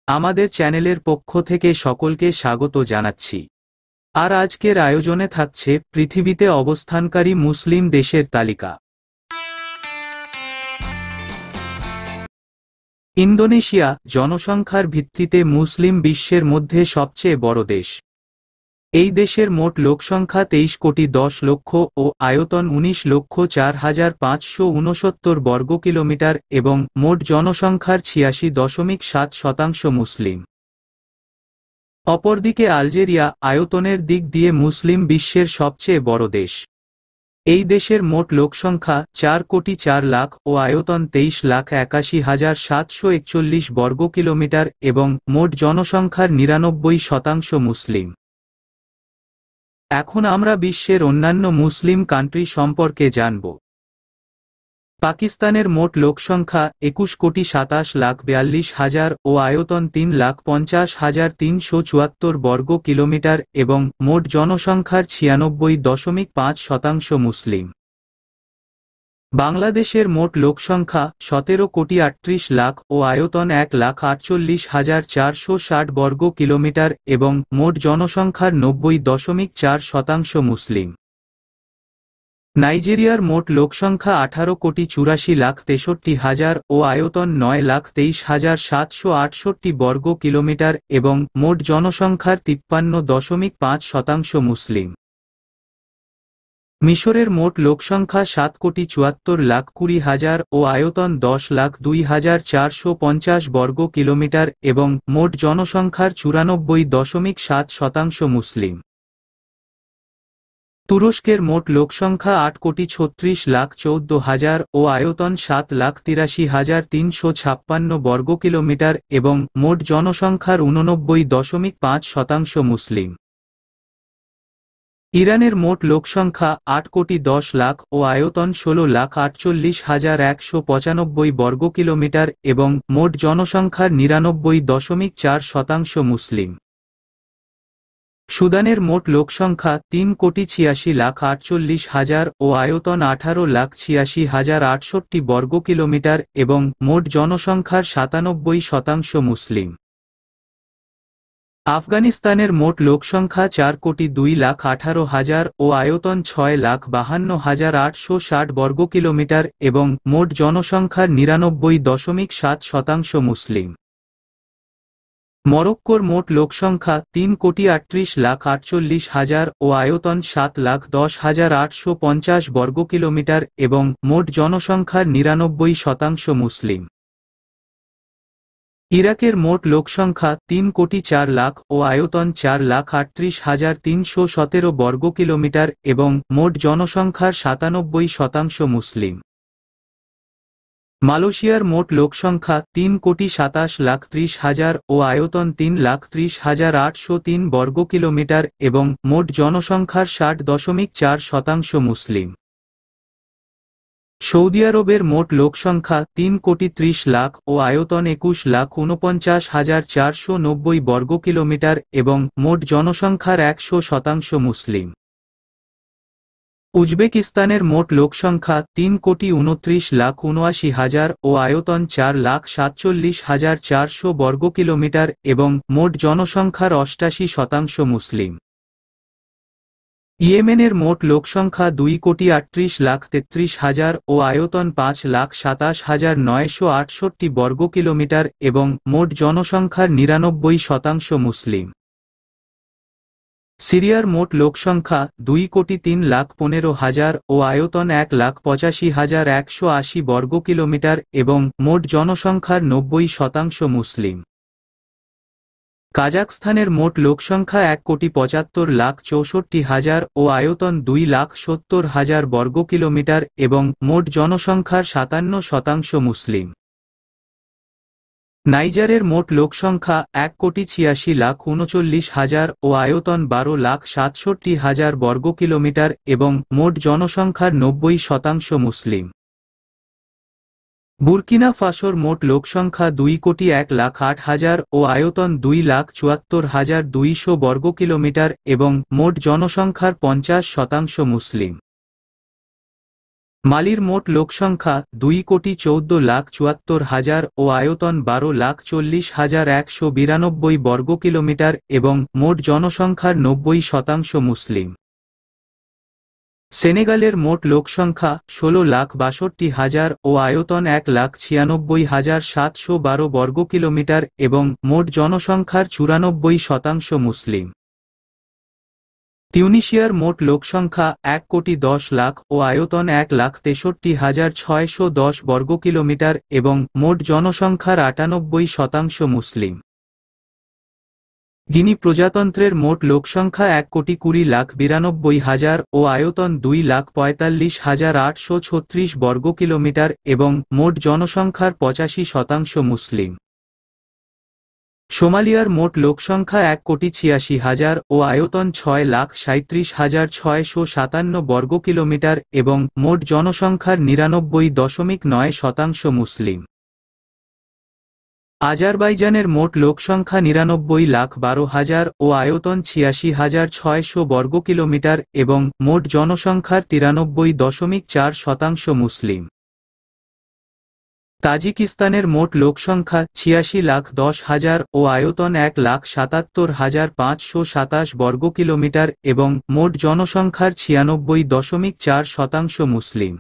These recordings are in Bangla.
আমাদের চ্যানেলের পক্ষ থেকে সকলকে স্বাগত জানাচ্ছি। আর আজকের আয়োজনে থাকছে পৃথিবীতে অবস্থানকারী মুসলিম দেশের তালিকা। ইন্দোনেশিয়া জনসংখ্যার ভিত্তিতে মুসলিম বিশ্বের মধ্যে সবচেয়ে বড় দেশ। এই দেশের মোট লোকসংখ্যা 23,10,00,000 ও আয়তন 19,04,569 বর্গ কিলোমিটার এবং মোট জনসংখ্যার 86.7% মুসলিম। অপরদিকে আলজেরিয়া আয়তনের দিক দিয়ে মুসলিম বিশ্বের সবচেয়ে বড় দেশ। এই দেশের মোট লোকসংখ্যা 4,04,00,000 ও আয়তন 23,81,741 বর্গ কিলোমিটার এবং মোট জনসংখ্যার 99% মুসলিম। এখন আমরা বিশ্বের অন্যান্য মুসলিম কান্ট্রি সম্পর্কে জানব। পাকিস্তানের মোট লোকসংখ্যা 21,27,42,000 ও আয়তন 3,50,374 বর্গ কিলোমিটার এবং মোট জনসংখ্যার 96.5% মুসলিম। বাংলাদেশের মোট লোকসংখ্যা 17,38,00,000 ও আয়তন 1,48,460 বর্গ কিলোমিটার এবং মোট জনসংখ্যার 90.4% মুসলিম। নাইজেরিয়ার মোট লোকসংখ্যা 18,84,63,000 ও আয়তন 9,23,768 বর্গ কিলোমিটার এবং মোট জনসংখ্যার 53.5% মুসলিম। মিশরের মোট লোকসংখ্যা 7,74,20,000 ও আয়তন 10,02,450 বর্গ কিলোমিটার এবং মোট জনসংখ্যার 94.7% মুসলিম। তুরস্কের মোট লোকসংখ্যা 8,36,14,000 ও আয়তন 7,83,356 বর্গ কিলোমিটার এবং মোট জনসংখ্যার 89.5% মুসলিম। ইরানের মোট লোকসংখ্যা 8,10,00,000 ও আয়তন 16,48,195 বর্গ কিলোমিটার এবং মোট জনসংখ্যার 99.4% মুসলিম। সুদানের মোট লোকসংখ্যা 3,86,48,000 ও আয়তন 18,86,068 বর্গ কিলোমিটার এবং মোট জনসংখ্যার 97% মুসলিম। আফগানিস্তানের মোট লোকসংখ্যা 4,02,18,000 ও আয়তন 6,52,860 বর্গ কিলোমিটার এবং মোট জনসংখ্যার 99.7% মুসলিম। মরক্কোর মোট লোকসংখ্যা 3,38,48,000 ও আয়তন 7,10,850 বর্গ কিলোমিটার এবং মোট জনসংখ্যার 99% মুসলিম। ইরাকের মোট লোকসংখ্যা 3,04,00,000 ও আয়তন 4,38,317 বর্গ কিলোমিটার এবং মোট জনসংখ্যার 97% মুসলিম। মালয়েশিয়ার মোট লোকসংখ্যা 3,27,30,000 ও আয়তন 3,30,803 বর্গ কিলোমিটার এবং মোট জনসংখ্যার 60.4% মুসলিম। সৌদি আরবের মোট লোকসংখ্যা 3,30,00,000 ও আয়তন 21,49,490 বর্গ কিলোমিটার এবং মোট জনসংখ্যার 100% মুসলিম। উজবেকিস্তানের মোট লোকসংখ্যা 3,29,79,000 ও আয়তন 4,47,400 বর্গ কিলোমিটার এবং মোট জনসংখ্যার 88% মুসলিম। ইয়েমেনের মোট লোকসংখ্যা 2,38,33,000 ও আয়তন 5,27,968 বর্গ কিলোমিটার এবং মোট জনসংখ্যার 99% মুসলিম। সিরিয়ার মোট লোকসংখ্যা 2,03,15,000 ও আয়তন 1,85,180 বর্গ কিলোমিটার এবং মোট জনসংখ্যার 90% মুসলিম। কাজাখস্তানের মোট লোকসংখ্যা 1,75,64,000 ও আয়তন 2,70,000 বর্গ কিলোমিটার এবং মোট জনসংখ্যার 57% মুসলিম। নাইজারের মোট লোকসংখ্যা 1,86,39,000 ও আয়তন 12,67,000 বর্গ কিলোমিটার এবং মোট জনসংখ্যার 90% মুসলিম। বুর্কিনা ফাসোর মোট লোকসংখ্যা 2,01,08,000 ও আয়তন 2,74,200 বর্গ কিলোমিটার এবং মোট জনসংখ্যার 50% মুসলিম। মালির মোট লোকসংখ্যা 2,14,74,000 ও আয়তন 12,40,192 বর্গ কিলোমিটার এবং মোট জনসংখ্যার 90% মুসলিম। সেনেগালের মোট লোকসংখ্যা 16,62,000 ও আয়তন 1,96,712 বর্গ কিলোমিটার এবং মোট জনসংখ্যার 94% মুসলিম। তিউনিসিয়ার মোট লোকসংখ্যা 1,10,00,000 ও আয়তন 1,63,610 বর্গ কিলোমিটার এবং মোট জনসংখ্যার 98% মুসলিম। গিনি প্রজাতন্ত্রের মোট লোকসংখ্যা 1,20,92,000 ও আয়তন 2,45,836 বর্গ কিলোমিটার এবং মোট জনসংখ্যার 85% মুসলিম। সোমালিয়ার মোট লোকসংখ্যা 1,86,000 ও আয়তন 6,37,657 বর্গ কিলোমিটার এবং মোট জনসংখ্যার 99.9% মুসলিম। আজারবাইজানের মোট লোকসংখ্যা 99,12,000 ও আয়তন 86,600 বর্গ কিলোমিটার এবং মোট জনসংখ্যার 93.4% মুসলিম। তাজিকিস্তানের মোট লোকসংখ্যা 86,10,000 ও আয়তন 1,77,527 বর্গ কিলোমিটার এবং মোট জনসংখ্যার 96.4% মুসলিম।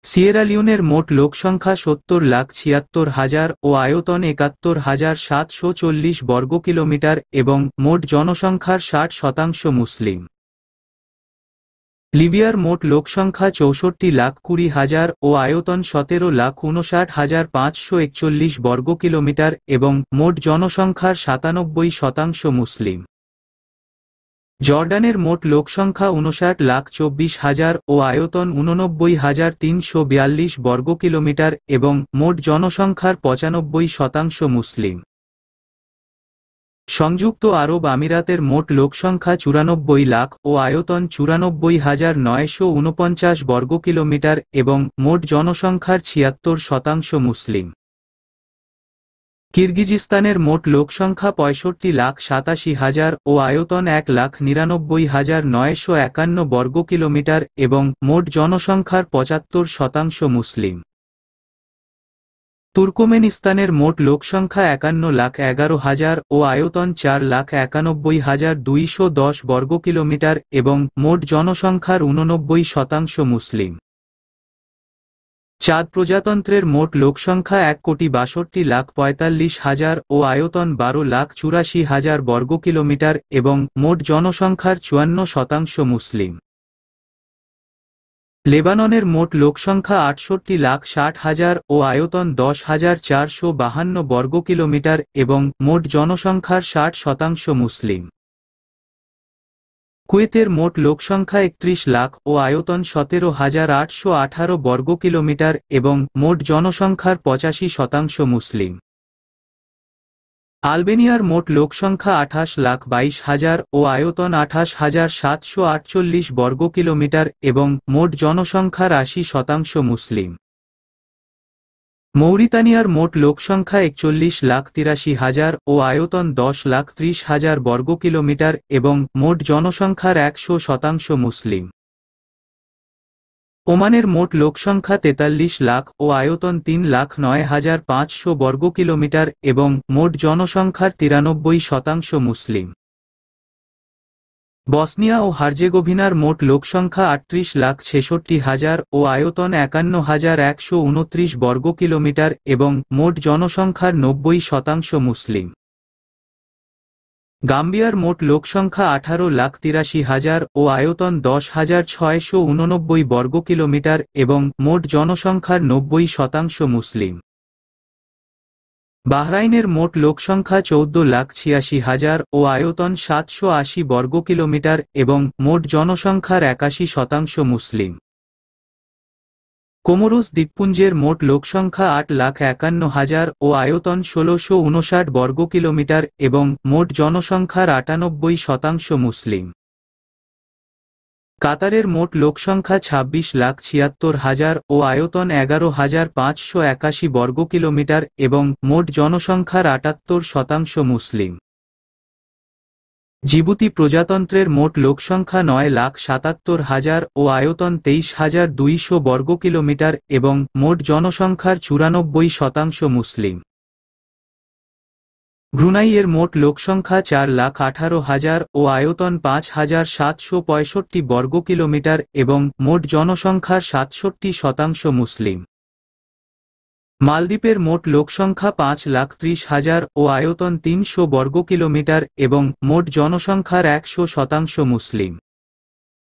সিয়েরা লিওনের মোট লোকসংখ্যা 70,76,000 ও আয়তন 71,740 বর্গ কিলোমিটার এবং মোট জনসংখ্যার 60% মুসলিম। লিবিয়ার মোট লোকসংখ্যা 64,20,000 ও আয়তন 17,59,541 বর্গ কিলোমিটার এবং মোট জনসংখ্যার 97% মুসলিম। জর্ডানের মোট লোকসংখ্যা 59,24,000 ও আয়তন 89,342 বর্গ কিলোমিটার এবং মোট জনসংখ্যার 95% মুসলিম। সংযুক্ত আরব আমিরাতের মোট লোকসংখ্যা 94 লাখ ও আয়তন 94,949 বর্গ কিলোমিটার এবং মোট জনসংখ্যার 76% মুসলিম। কিরগিজস্তানের মোট লোকসংখ্যা 65,87,000 ও আয়তন 1,99,951 বর্গ কিলোমিটার এবং মোট জনসংখ্যার 75% মুসলিম। তুর্কমেনিস্তানের মোট লোকসংখ্যা 51,11,000 ও আয়তন 4,91,210 বর্গ কিলোমিটার এবং মোট জনসংখ্যার 89% মুসলিম। চাদ প্রজাতন্ত্রের মোট লোকসংখ্যা 1,62,45,000 ও আয়তন 12,84,000 বর্গ কিলোমিটার এবং মোট জনসংখ্যার 54% মুসলিম। লেবাননের মোট লোকসংখ্যা 68,60,000 ও আয়তন 10,452 বর্গ কিলোমিটার এবং মোট জনসংখ্যার 60% মুসলিম। কুয়েতের মোট লোকসংখ্যা 31 লাখ ও আয়তন 17,818 বর্গ কিলোমিটার এবং মোট জনসংখ্যার 85% মুসলিম। আলবেনিয়ার মোট লোকসংখ্যা 28,22,000 ও আয়তন 28,748 বর্গ কিলোমিটার এবং মোট জনসংখ্যার 80% মুসলিম। মৌরিতানিয়ার মোট লোকসংখ্যা 41,83,000 ও আয়তন 10,30,000 বর্গ কিলোমিটার এবং মোট জনসংখ্যার 100% মুসলিম। ওমানের মোট লোকসংখ্যা 43 লাখ ও আয়তন 3,09,500 বর্গ কিলোমিটার এবং মোট জনসংখ্যার 93% মুসলিম। বসনিয়া ও হার্জেগোভিনার মোট লোকসংখ্যা 38,66,000 ও আয়তন 51,129 বর্গ কিলোমিটার এবং মোট জনসংখ্যার 90% মুসলিম। গাম্বিয়ার মোট লোকসংখ্যা 18,83,000 ও আয়তন 10,689 বর্গ কিলোমিটার এবং মোট জনসংখ্যার 90% মুসলিম। বাহরাইনের মোট লোকসংখ্যা 14,86,000 ও আয়তন 780 বর্গ কিলোমিটার এবং মোট জনসংখ্যার 81% মুসলিম। কোমোরোস দ্বীপপুঞ্জের মোট লোকসংখ্যা 8,51,000 ও আয়তন 1,659 বর্গ কিলোমিটার এবং মোট জনসংখ্যার 98% মুসলিম। কাতারের মোট লোকসংখ্যা 26,76,000 ও আয়তন 11,581 বর্গ কিলোমিটার এবং মোট জনসংখ্যার 78% মুসলিম। জিবুতি প্রজাতন্ত্রের মোট লোকসংখ্যা 9,77,000 ও আয়তন 23,200 বর্গ কিলোমিটার এবং মোট জনসংখ্যার 94% মুসলিম। ব্রুনাইয়ের মোট লোকসংখ্যা 4,18,000 ও আয়তন 5,765 বর্গ কিলোমিটার এবং মোট জনসংখ্যার 67% মুসলিম। মালদ্বীপের মোট লোকসংখ্যা 5,30,000 ও আয়তন 300 বর্গ কিলোমিটার এবং মোট জনসংখ্যার 100% মুসলিম।